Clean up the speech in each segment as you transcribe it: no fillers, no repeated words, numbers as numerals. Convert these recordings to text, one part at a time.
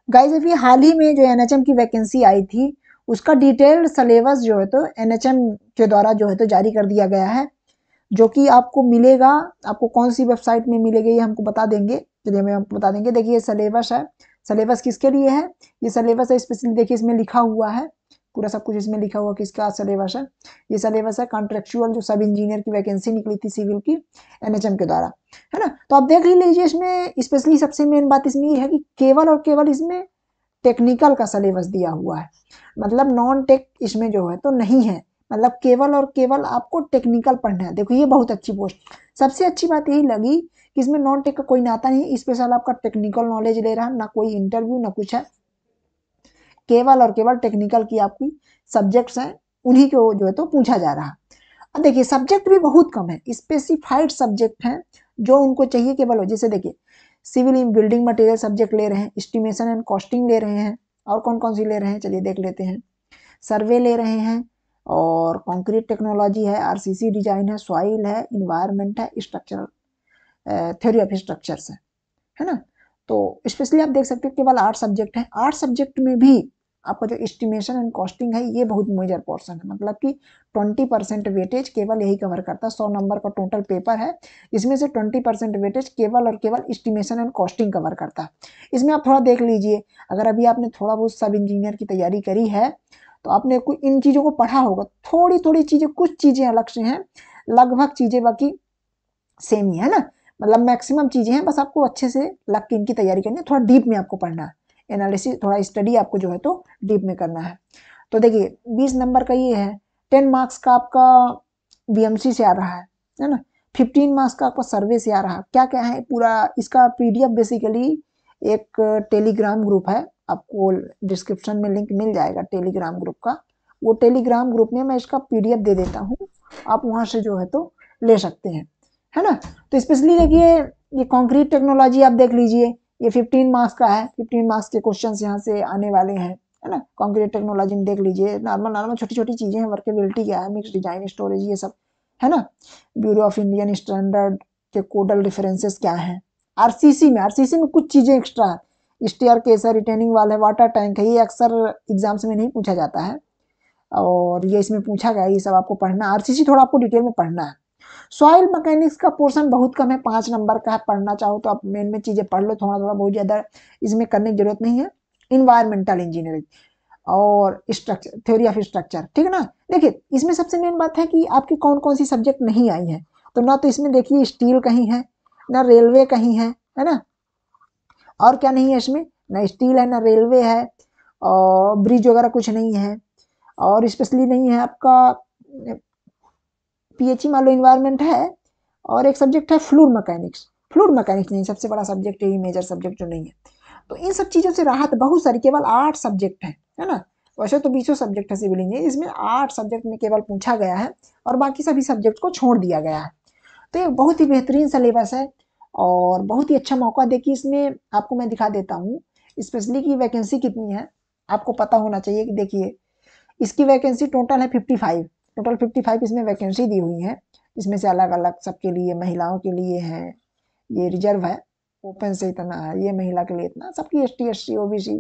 Guys अभी हाल ही में जो एनएचएम की वैकेंसी आई थी, उसका डिटेल्ड सिलेबस जो है तो एनएचएम के द्वारा जो है तो जारी कर दिया गया है, जो कि आपको मिलेगा। आपको कौन सी वेबसाइट में मिलेगा ये हमको बता देंगे, चलिए हमें हमको बता देंगे। देखिए सिलेबस है, सिलेबस किसके लिए है, ये सिलेबस है स्पेशली, देखिए इसमें लिखा हुआ है पूरा सब कुछ, इसमें लिखा हुआ किसका सिलेबस है। ये सिलेबस है कॉन्ट्रेक्चुअल जो सब इंजीनियर की वैकेंसी निकली थी सिविल की एनएचएम के द्वारा, है ना। तो आप देख ही लीजिए, इसमें स्पेशली सबसे मेन बात इसमें ये है कि केवल और केवल इसमें टेक्निकल का सिलेबस दिया हुआ है, मतलब नॉन टेक इसमें जो है तो नहीं है, मतलब केवल और केवल आपको टेक्निकल पढ़ना है। देखो ये बहुत अच्छी पोस्ट, सबसे अच्छी बात यही लगी कि इसमें नॉन टेक का कोई नाता नहीं, स्पेशल आपका टेक्निकल नॉलेज ले रहा, ना कोई इंटरव्यू ना कुछ है, केवल और केवल टेक्निकल की आपकी सब्जेक्ट्स हैं, उन्हीं को जो है तो पूछा जा रहा। अब देखिए सब्जेक्ट भी बहुत कम है, स्पेसिफाइड सब्जेक्ट हैं जो उनको चाहिए केवल हो। जैसे देखिए civil in building material subject ले रहे हैं, एस्टिमेशन एंड कॉस्टिंग ले रहे हैं, और कौन कौन सी ले रहे हैं चलिए देख लेते हैं। सर्वे ले रहे हैं, और कंक्रीट टेक्नोलॉजी है, आरसीसी डिजाइन है, सॉइल है, इन्वायरमेंट है, स्ट्रक्चरल थ्योरी ऑफ स्ट्रक्चर्स है ना। तो स्पेशली आप देख सकते हैं केवल 8 सब्जेक्ट हैं, 8 सब्जेक्ट में भी आपका जो एस्टिमेशन एंड कॉस्टिंग है ये बहुत मेजर पोर्शन है, मतलब कि 20% वेटेज केवल यही कवर करता है। 100 नंबर का टोटल पेपर है, इसमें से 20% वेटेज केवल और केवल एस्टिमेशन एंड कॉस्टिंग कवर करता है। इसमें आप थोड़ा देख लीजिए, अगर अभी आपने थोड़ा बहुत सब इंजीनियर की तैयारी करी है तो आपने कुछ इन चीज़ों को पढ़ा होगा, थोड़ी थोड़ी चीज़ें, कुछ चीज़ें अलग से हैं, लगभग चीज़ें बाकी सेम ही है ना, मतलब मैक्सिमम चीज़ें हैं, बस आपको अच्छे से लग के इनकी तैयारी करनी है, थोड़ा डीप में आपको पढ़ना है, एनालिसिस थोड़ा स्टडी आपको जो है तो डीप में करना है। तो देखिए 20 नंबर का ये है, 10 मार्क्स का आपका बीएमसी से आ रहा है ना, 15 मार्क्स का आपका सर्वे से आ रहा है। क्या क्या है पूरा इसका पीडीएफ, बेसिकली एक टेलीग्राम ग्रुप है, आपको डिस्क्रिप्शन में लिंक मिल जाएगा टेलीग्राम ग्रुप का, वो टेलीग्राम ग्रुप में मैं इसका पीडीएफ दे देता हूँ, आप वहाँ से जो है तो ले सकते हैं, है ना। तो स्पेशली देखिए ये कंक्रीट टेक्नोलॉजी आप देख लीजिए, ये 15 मार्क्स का है, 15 मार्क्स के क्वेश्चन यहाँ से आने वाले हैं, है ना। कंक्रीट टेक्नोलॉजी में देख लीजिए, नॉर्मल नॉर्मल छोटी छोटी चीजें हैं, वर्केबिलिटी क्या है, मिक्स डिजाइन स्टोरेज ये सब, है ना। ब्यूरो ऑफ इंडियन स्टैंडर्ड के कोडल डिफरेंसेस क्या है, आरसीसी में कुछ चीजें एक्स्ट्रा है, स्टेयर केस है, रिटेनिंग वाल है, वाटर टैंक है, ये अक्सर एग्जाम्स में नहीं पूछा जाता है, और ये इसमें पूछा गया, ये सब आपको पढ़ना, आरसीसी थोड़ा आपको डिटेल में पढ़ना है। सॉइल मैकेनिक्स का पोर्शन बहुत कम है, 5 नंबर का है, पढ़ना चाहो तो आप मेन में चीजें पढ़ लो, थोड़ा थोड़ा बहुत ज्यादा इसमें करने की जरूरत नहीं है। इन्वायरमेंटल इंजीनियरिंग और स्ट्रक्चर, थ्योरी ऑफ स्ट्रक्चर, ठीक है ना। देखिए इसमें सबसे मेन बात है कि आपकी कौन कौन सी सब्जेक्ट नहीं आई है, तो ना तो इसमें देखिए स्टील कहीं है, ना रेलवे कहीं है ना, और क्या नहीं है इसमें, ना स्टील है ना रेलवे है, और ब्रिज वगैरह कुछ नहीं है, और स्पेशली नहीं है आपका पीएचई मान लो इन्वायरमेंट है, और एक सब्जेक्ट है फ्लूइड मैकेनिक्स, फ्लूइड मैकेनिक्स नहीं, सबसे बड़ा सब्जेक्ट यही मेजर सब्जेक्ट जो नहीं है। तो इन सब चीज़ों से राहत बहुत सारी, केवल 8 सब्जेक्ट है ना, वैसे तो 20 सब्जेक्ट है सिविल इंजीनियरिंग, इसमें 8 सब्जेक्ट में केवल पूछा गया है, और बाकी सभी सब्जेक्ट को छोड़ दिया गया है। तो ये बहुत ही बेहतरीन सिलेबस है, और बहुत ही अच्छा मौका। देखिए इसमें आपको मैं दिखा देता हूँ स्पेशली की वैकेंसी कितनी है, आपको पता होना चाहिए कि देखिए इसकी वैकेंसी टोटल है 55, टोटल 55 इसमें वैकेंसी दी हुई है, इसमें से अलग अलग सबके लिए, महिलाओं के लिए है, ये रिजर्व है, ओपन से इतना है, ये महिला के लिए इतना, सबकी एसटी एससी ओबीसी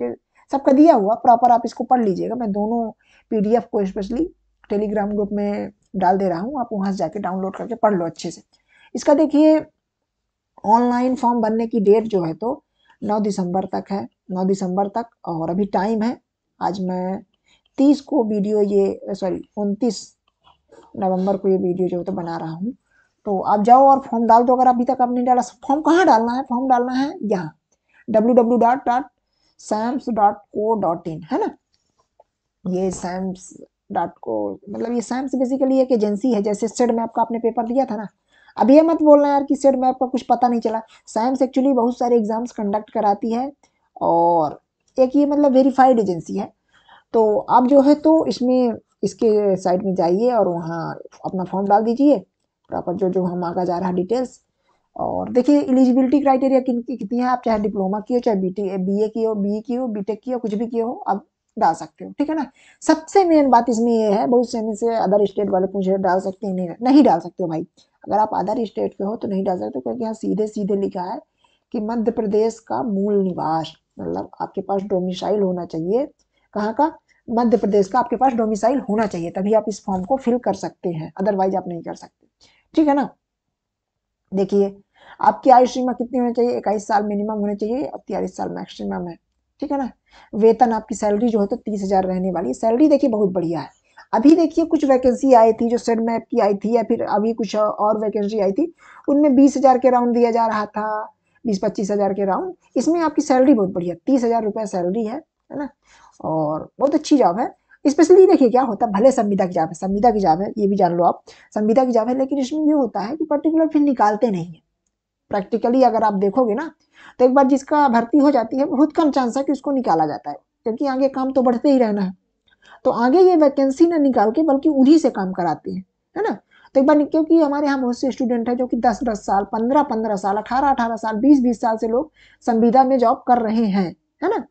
सबका दिया हुआ प्रॉपर, आप इसको पढ़ लीजिएगा, मैं दोनों पीडीएफ को स्पेशली टेलीग्राम ग्रुप में डाल दे रहा हूँ, आप वहां से जाके डाउनलोड करके पढ़ लो अच्छे से। इसका देखिए ऑनलाइन फॉर्म भरने की डेट जो है तो 9 दिसंबर तक है, 9 दिसंबर तक, और अभी टाइम है, आज मैं 30 को वीडियो ये सॉरी 29 नवंबर को ये वीडियो जो है तो बना रहा हूँ। तो आप जाओ और फॉर्म डाल दो, अगर अभी तक आपने डाला। फॉर्म कहाँ डालना है, फॉर्म डालना है यहाँ www.sams.co.in, है ना। ये सैम्स डॉट को, मतलब ये सैम्स बेसिकली एक एजेंसी है, जैसे सेड मैप का आपने पेपर दिया था ना, अब ये मत बोलना यार कि सेड मैप का कुछ पता नहीं चला, सैम्स एक्चुअली बहुत सारे एग्जाम्स कंडक्ट कराती है, और एक ये मतलब वेरीफाइड एजेंसी है। तो आप जो है तो इसमें इसके साइट में जाइए और वहाँ अपना फॉर्म डाल दीजिए, प्रॉपर जो जो हम आगे जा रहा है डिटेल्स, और देखिए एलिजिबिलिटी क्राइटेरिया किन की कितनी है, आप चाहे डिप्लोमा की हो, चाहे बीए की हो, बीई की हो, बीटेक की हो, कुछ भी किए हो आप डाल सकते हो, ठीक है ना। सबसे मेन बात इसमें ये है, बहुत समय से अदर स्टेट वाले पूछे डाल सकते हैं, नहीं नहीं डाल सकते हो भाई, अगर आप अदर स्टेट के हो तो नहीं डाल सकते, क्योंकि यहाँ सीधे सीधे लिखा है कि मध्य प्रदेश का मूल निवास, मतलब आपके पास डोमिसाइल होना चाहिए, कहाँ का, मध्य प्रदेश का आपके पास डोमिसाइल होना चाहिए, तभी आप इस फॉर्म को फिल कर सकते हैं, अदरवाइज आप नहीं कर सकते। ठीक है ना। देखिए आपकी आयु सीमा कितनी होनी चाहिए, 21 साल मिनिमम होनी चाहिए और 43 साल मैक्सिमम है। ठीक है ना। वेतन आपकी सैलरी जो है तो 30,000 रहने वाली है। सैलरी देखिए बहुत बढ़िया है। अभी देखिए कुछ वैकेंसी आई थी जो सेड मैप की आई थी, या फिर अभी कुछ और वैकेंसी आई थी, उनमें 20,000 के राउंड दिया जा रहा था, 20-25,000 के राउंड। इसमें आपकी सैलरी बहुत बढ़िया, 30,000 रुपये सैलरी है ना, और बहुत अच्छी जॉब है। स्पेशली देखिए क्या होता है, भले संविदा की जॉब है, संविदा की जॉब है ये भी जान लो आप, संविदा की जॉब है, लेकिन इसमें ये होता है कि पर्टिकुलर फिर निकालते नहीं है। प्रैक्टिकली अगर आप देखोगे ना, तो एक बार जिसका भर्ती हो जाती है बहुत कम चांस है कि उसको निकाला जाता है, क्योंकि आगे काम तो बढ़ते ही रहना है। तो आगे ये वैकेंसी ना निकाल के बल्कि उन्हीं से काम कराते हैं, है ना। तो एक बार क्योंकि हमारे यहाँ बहुत से स्टूडेंट हैं जो कि 10-10 साल, 15-15 साल, 18-18 साल, 20-20 साल से लोग संविदा में जॉब कर रहे हैं, है ना।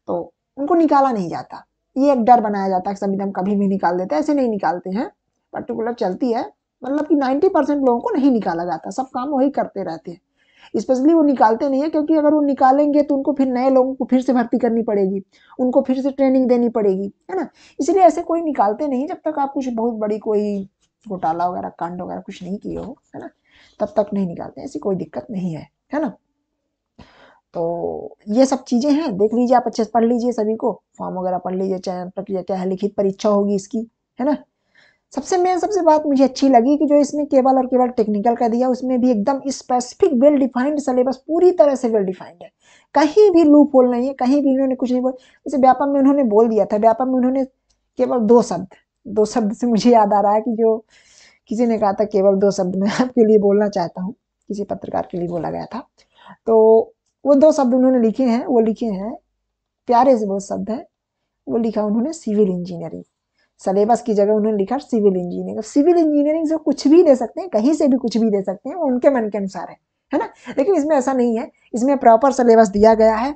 तो उनको निकाला नहीं जाता, ये एक डर बनाया जाता है कि संविदा में कभी भी निकाल देते हैं, ऐसे नहीं निकालते हैं, पर्टिकुलर चलती है। मतलब कि 90% लोगों को नहीं निकाला जाता, सब काम वही करते रहते हैं। स्पेशली वो निकालते नहीं है, क्योंकि अगर वो निकालेंगे तो उनको फिर नए लोगों को फिर से भर्ती करनी पड़ेगी, उनको फिर से ट्रेनिंग देनी पड़ेगी, है ना। इसलिए ऐसे कोई निकालते नहीं, जब तक आप कुछ बहुत बड़ी कोई घोटाला वगैरह कांड वगैरह कुछ नहीं किए हो, है ना, तब तक नहीं निकालते, ऐसी कोई दिक्कत नहीं है ना। तो ये सब चीजें हैं, देख लीजिए आप अच्छे से पढ़ लीजिए, सभी को फॉर्म वगैरह पढ़ लीजिए, चाहे प्रक्रिया क्या है, लिखित परीक्षा होगी इसकी, है ना। सबसे बात मुझे अच्छी लगी कि जो इसमें केवल और केवल टेक्निकल का दिया, उसमें भी एकदम स्पेसिफिक वेल डिफाइंड सिलेबस, पूरी तरह से वेल डिफाइंड है, कहीं भी लूप होल नहीं है, कहीं भी इन्होंने कुछ नहीं बोला। जैसे व्यापम में उन्होंने बोल दिया था, व्यापम में उन्होंने केवल दो शब्द से मुझे याद आ रहा है कि जो किसी ने कहा था केवल 2 शब्द मैं आपके लिए बोलना चाहता हूँ, किसी पत्रकार के लिए बोला गया था। तो वो 2 शब्द उन्होंने लिखे हैं, वो लिखे हैं, प्यारे से बहुत शब्द है, वो लिखा उन्होंने सिविल इंजीनियरिंग। सिलेबस की जगह उन्होंने लिखा सिविल इंजीनियरिंग। सिविल इंजीनियरिंग से कुछ भी दे सकते हैं, कहीं से भी कुछ भी दे सकते हैं, वो उनके मन के अनुसार है ना। लेकिन इसमें ऐसा नहीं है, इसमें प्रॉपर सिलेबस दिया गया है,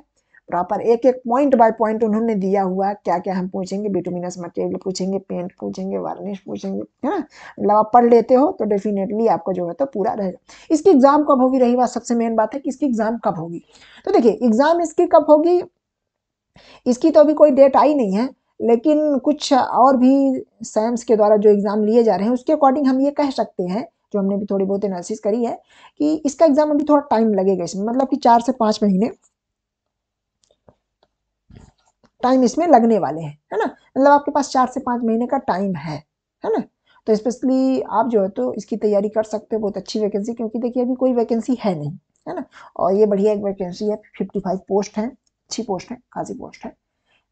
प्रॉपर एक एक पॉइंट बाय पॉइंट उन्होंने दिया हुआ है, क्या क्या हम पूछेंगे, बिटुमिनस मटेरियल पूछेंगे, पेंट पूछेंगे, वार्निश पूछेंगे, है ना। मतलब आप पढ़ लेते हो तो डेफिनेटली आपको जो है तो पूरा रहेगा। इसकी एग्जाम कब होगी, रही बात सबसे मेन बात है कि इसकी एग्जाम कब होगी। तो देखिए एग्जाम इसकी कब होगी, इसकी तो अभी कोई डेट आई नहीं है, लेकिन कुछ और भी सैम्स के द्वारा जो एग्जाम लिए जा रहे हैं उसके अकॉर्डिंग हम ये कह सकते हैं, जो हमने भी थोड़ी बहुत एनालिसिस करी है, कि इसका एग्जाम अभी थोड़ा टाइम लगेगा इसमें, मतलब कि 4 से 5 महीने टाइम इसमें लगने वाले हैं, है ना। मतलब आपके पास 4 से 5 महीने का टाइम है ना। तो स्पेशली आप जो है तो इसकी तैयारी कर सकते हो, बहुत अच्छी वैकेंसी, क्योंकि देखिए अभी कोई वैकेंसी है नहीं, है ना। और ये बढ़िया एक वैकेंसी है, 55 पोस्ट है, अच्छी पोस्ट है, खासी पोस्ट है,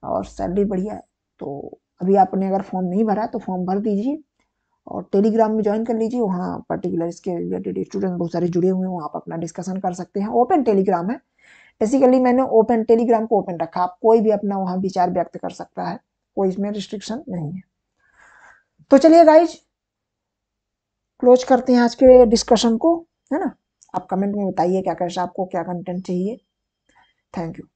और सैलरी बढ़िया है। तो अभी आपने अगर फॉर्म नहीं भरा तो फॉर्म भर दीजिए, और टेलीग्राम में ज्वाइन कर लीजिए, वहाँ पर्टिकुलर इसके रिलेटेड स्टूडेंट बहुत सारे जुड़े हुए हैं, वहाँ आप अपना डिस्कशन कर सकते हैं। ओपन टेलीग्राम है, बेसिकली मैंने ओपन टेलीग्राम को ओपन रखा, आप कोई भी अपना वहाँ विचार व्यक्त कर सकता है, कोई इसमें रिस्ट्रिक्शन नहीं है। तो चलिए गाइज, क्लोज करते हैं आज के डिस्कशन को, है ना। आप कमेंट में बताइए क्या कैसा आपको क्या कंटेंट चाहिए। Thank you.